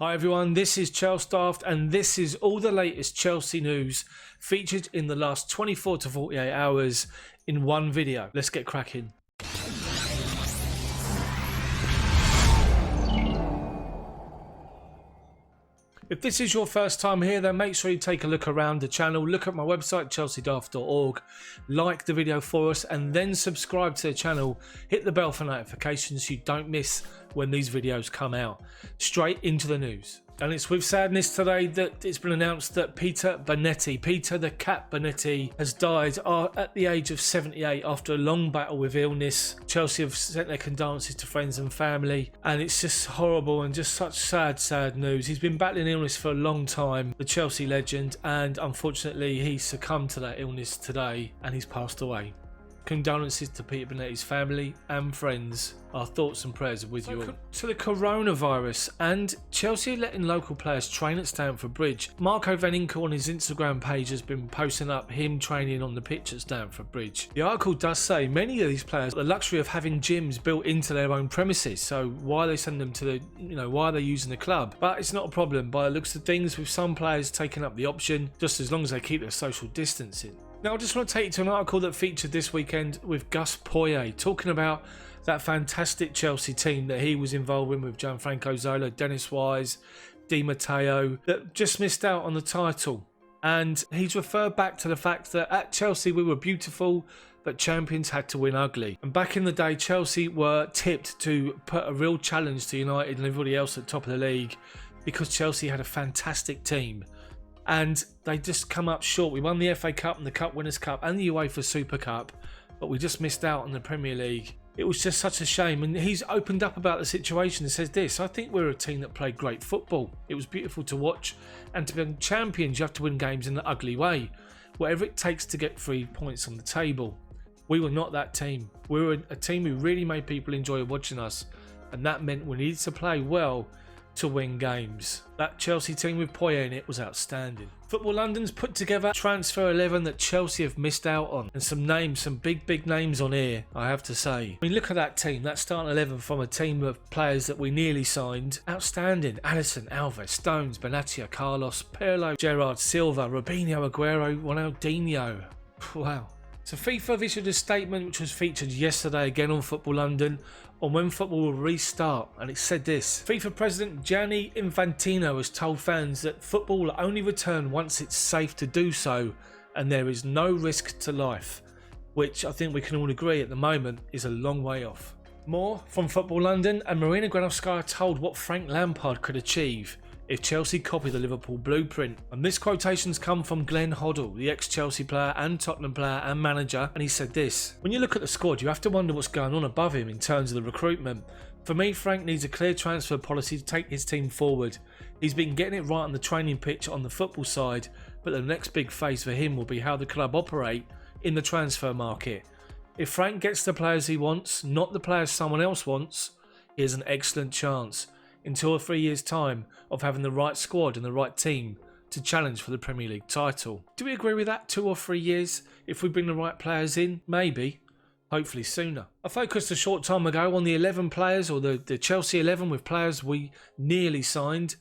Hi everyone, this is Chels Daft and this is all the latest Chelsea news featured in the last 24 to 48 hours in one video. Let's get cracking. If this is your first time here, then make sure you take a look around the channel, look at my website chelseadaft.org, like the video for us and then subscribe to the channel, hit the bell for notifications so you don't miss when these videos come out. Straight into the news. And it's with sadness today that it's been announced that Peter the Cat Bonetti, has died at the age of 78 after a long battle with illness. Chelsea have sent their condolences to friends and family, and it's just horrible and just such sad news. He's been battling illness for a long time, the Chelsea legend, and unfortunately he succumbed to that illness today and he's passed away. Condolences to Peter Bonetti's family and friends. Our thoughts and prayers are with you all. To the coronavirus, and Chelsea are letting local players train at Stamford Bridge. Marco Van Inkel on his Instagram page has been posting up him training on the pitch at Stamford Bridge. The article does say many of these players have the luxury of having gyms built into their own premises, so why they send them to the, why are they using the club? But it's not a problem by the looks of things, with some players taking up the option, just as long as they keep their social distancing. Now I just want to take you to an article that featured this weekend with Gus Poyet, talking about that fantastic Chelsea team that he was involved with Gianfranco Zola, Dennis Wise, Di Matteo, that just missed out on the title. And he's referred back to the fact that at Chelsea we were beautiful, but champions had to win ugly. And back in the day, Chelsea were tipped to put a real challenge to United and everybody else at the top of the league, because Chelsea had a fantastic team. And they just come up short. We won the FA Cup and the Cup Winners' Cup and the UEFA Super Cup, but we just missed out on the Premier League. It was just such a shame. And he's opened up about the situation and says this: I think we're a team that played great football. It was beautiful to watch, and to be champions you have to win games in the ugly way, whatever it takes to get 3 points on the table. We were not that team. We were a team who really made people enjoy watching us, and that meant we needed to play well to win games. That Chelsea team with Poyet in it was outstanding. Football London's put together transfer 11 that Chelsea have missed out on, and some names, some big names on here, I have to say. I mean, look at that team, that starting 11 from a team of players that we nearly signed. Outstanding. Alisson, Alves, Stones, Benatia, Carlos, Pirlo, Gerrard, Silva, Robinho, Aguero, Ronaldinho. Wow. So FIFA have issued a statement which was featured yesterday again on Football London on when football will restart, and it said this: FIFA President Gianni Infantino has told fans that football will only return once it's safe to do so and there is no risk to life, which I think we can all agree at the moment is a long way off. More from Football London, and Marina Granovskaya told what Frank Lampard could achieve if Chelsea copied the Liverpool blueprint. And this quotation's come from Glenn Hoddle, the ex-Chelsea player and Tottenham player and manager, and he said this: when you look at the squad, you have to wonder what's going on above him in terms of the recruitment. For me, Frank needs a clear transfer policy to take his team forward. He's been getting it right on the training pitch on the football side, but the next big phase for him will be how the club operate in the transfer market. If Frank gets the players he wants, not the players someone else wants, he has an excellent chance in 2 or 3 years' time of having the right squad and the right team to challenge for the Premier League title. Do we agree with that? 2 or 3 years? If we bring the right players in? Maybe. Hopefully sooner. I focused a short time ago on the 11 players, or the Chelsea 11 with players we nearly signed.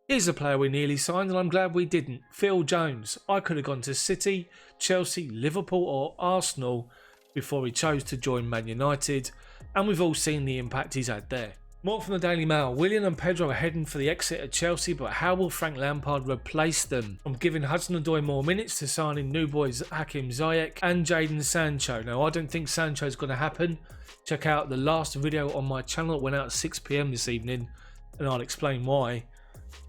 Here's a player we nearly signed, and I'm glad we didn't. Phil Jones. I could have gone to City, Chelsea, Liverpool or Arsenal before he chose to join Man United, and we've all seen the impact he's had there. More from the Daily Mail. Willian and Pedro are heading for the exit at Chelsea, but how will Frank Lampard replace them? From giving Hudson-Odoi more minutes to signing new boys Hakim Ziyech and Jadon Sancho. Now, I don't think Sancho's going to happen. Check out the last video on my channel. It went out at 6 PM this evening, and I'll explain why.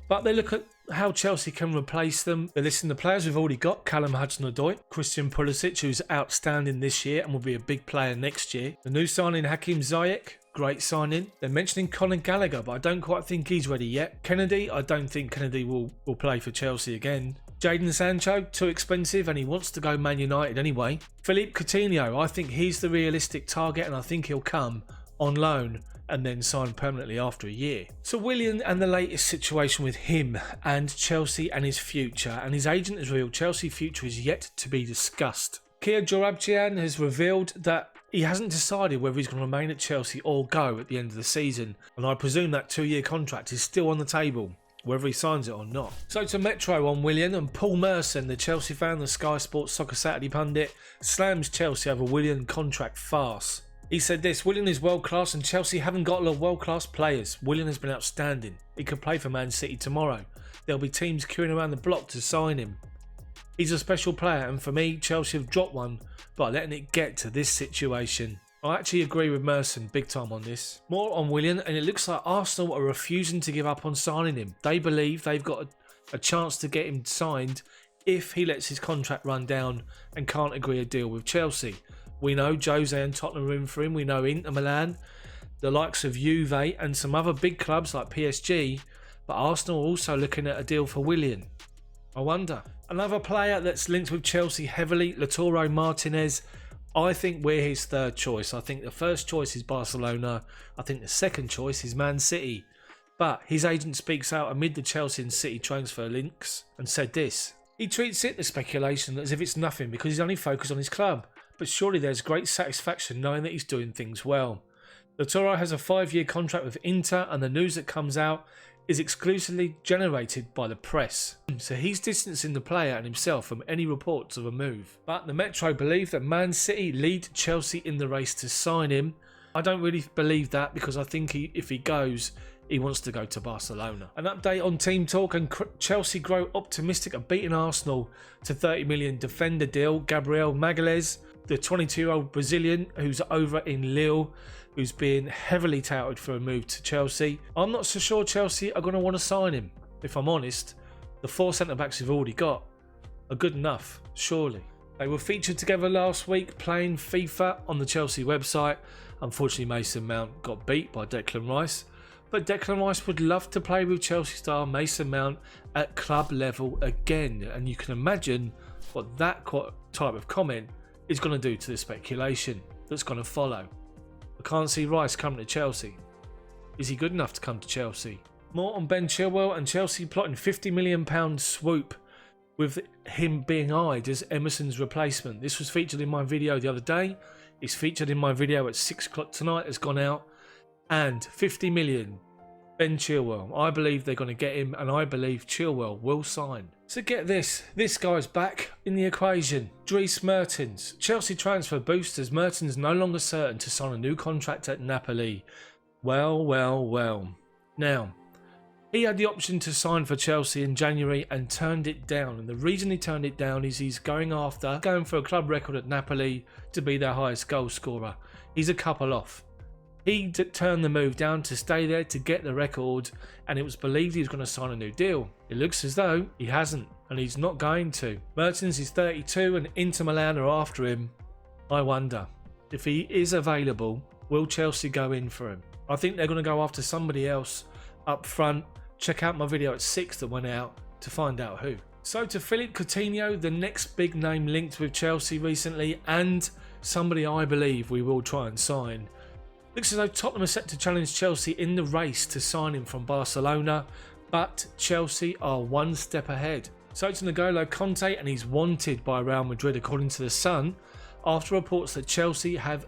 But they look at how Chelsea can replace them. They listen to players we've already got: Callum Hudson-Odoi, Christian Pulisic, who's outstanding this year and will be a big player next year. The new signing Hakim Ziyech, great signing. They're mentioning Conor Gallagher, but I don't quite think he's ready yet. Kennedy, I don't think Kennedy will play for Chelsea again. Jadon Sancho, too expensive, and he wants to go Man United anyway. Philippe Coutinho, I think he's the realistic target, and I think he'll come on loan and then sign permanently after a year. So Willian and the latest situation with him and Chelsea and his future, and his agent has revealed Chelsea's future is yet to be discussed. Kia Joorabchian has revealed that he hasn't decided whether he's going to remain at Chelsea or go at the end of the season, and I presume that 2-year contract is still on the table. whether he signs it or not. So to Metro on Willian, and Paul Merson, the Chelsea fan, the Sky Sports Soccer Saturday pundit, slams Chelsea over Willian contract farce. He said this: Willian is world class and Chelsea haven't got a lot of world class players. Willian has been outstanding. He could play for Man City tomorrow. There'll be teams queuing around the block to sign him. He's a special player, and for me, Chelsea have dropped one by letting it get to this situation. I actually agree with Merson big time on this. More on Willian, and it looks like Arsenal are refusing to give up on signing him. They believe they've got a chance to get him signed if he lets his contract run down and can't agree a deal with Chelsea. We know Jose and Tottenham are in for him. We know Inter Milan, the likes of Juve and some other big clubs like PSG, but Arsenal are also looking at a deal for Willian. I wonder. Another player that's linked with Chelsea heavily, Lautaro Martinez. I think we're his third choice. I think the first choice is Barcelona. I think the second choice is Man City. But his agent speaks out amid the Chelsea and City transfer links and said this: he treats it, the speculation, as if it's nothing because he's only focused on his club. But surely there's great satisfaction knowing that he's doing things well. Lautaro has a 5-year contract with Inter, and the news that comes out is exclusively generated by the press. So he's distancing the player and himself from any reports of a move. But the Metro believe that Man City lead Chelsea in the race to sign him. I don't really believe that because I think if he goes, he wants to go to Barcelona. An update on Team Talk, and Chelsea grow optimistic of beating Arsenal to 30 million defender deal. Gabriel Magalhaes, the 22-year-old Brazilian who's over in Lille, who's being heavily touted for a move to Chelsea. I'm not so sure Chelsea are going to want to sign him. If I'm honest, the 4 centre-backs we've already got are good enough, surely. They were featured together last week playing FIFA on the Chelsea website. Unfortunately, Mason Mount got beat by Declan Rice. But Declan Rice would love to play with Chelsea star Mason Mount at club level again. And you can imagine what that type of comment is going to do to the speculation that's going to follow. I can't see Rice coming to Chelsea. Is he good enough to come to Chelsea? More on Ben Chilwell, and Chelsea plotting £50 million swoop with him being eyed as Emerson's replacement. This was featured in my video the other day. It's featured in my video at 6 o'clock tonight. It's gone out. And 50 million. Ben Chilwell. I believe they're going to get him, and I believe Chilwell will sign. So get this. This guy's back in the equation. Dries Mertens. Chelsea transfer boosters. Mertens no longer certain to sign a new contract at Napoli. Well, well, well. Now, he had the option to sign for Chelsea in January and turned it down. And the reason he turned it down is he's going for a club record at Napoli to be their highest goal scorer. He's a couple off. He turned the move down to stay there to get the record, and it was believed he was going to sign a new deal. It looks as though he hasn't, and he's not going to. Mertens is 32 and Inter Milan are after him. I wonder, if he is available, will Chelsea go in for him? I think they're going to go after somebody else up front. Check out my video at 6 that went out to find out who. So to Philippe Coutinho, the next big name linked with Chelsea recently, and somebody I believe we will try and sign. Looks as though Tottenham are set to challenge Chelsea in the race to sign him from Barcelona, but Chelsea are one step ahead. So it's N'Golo Kante, and he's wanted by Real Madrid according to The Sun, after reports that Chelsea have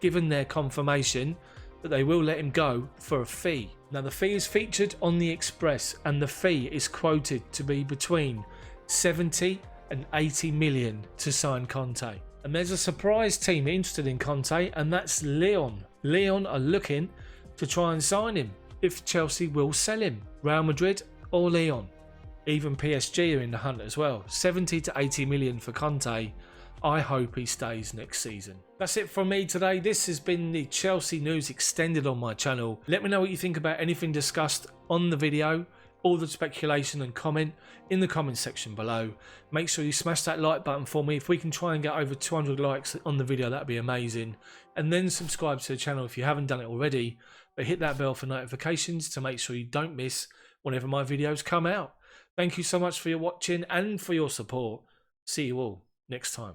given their confirmation that they will let him go for a fee. Now the fee is featured on the Express, and the fee is quoted to be between 70 and 80 million to sign Kante. And there's a surprise team interested in Kante, and that's Lyon. Lyon are looking to try and sign him if Chelsea will sell him. Real Madrid or Lyon. Even PSG are in the hunt as well. 70 to 80 million for Kante. I hope he stays next season. That's it from me today. This has been the Chelsea news extended on my channel. Let me know what you think about anything discussed on the video, all the speculation, and comment in the comment section below. Make sure you smash that like button for me. If we can try and get over 200 likes on the video, that'd be amazing. And then subscribe to the channel if you haven't done it already, but hit that bell for notifications to make sure you don't miss whenever my videos come out. Thank you so much for your watching and for your support. See you all next time.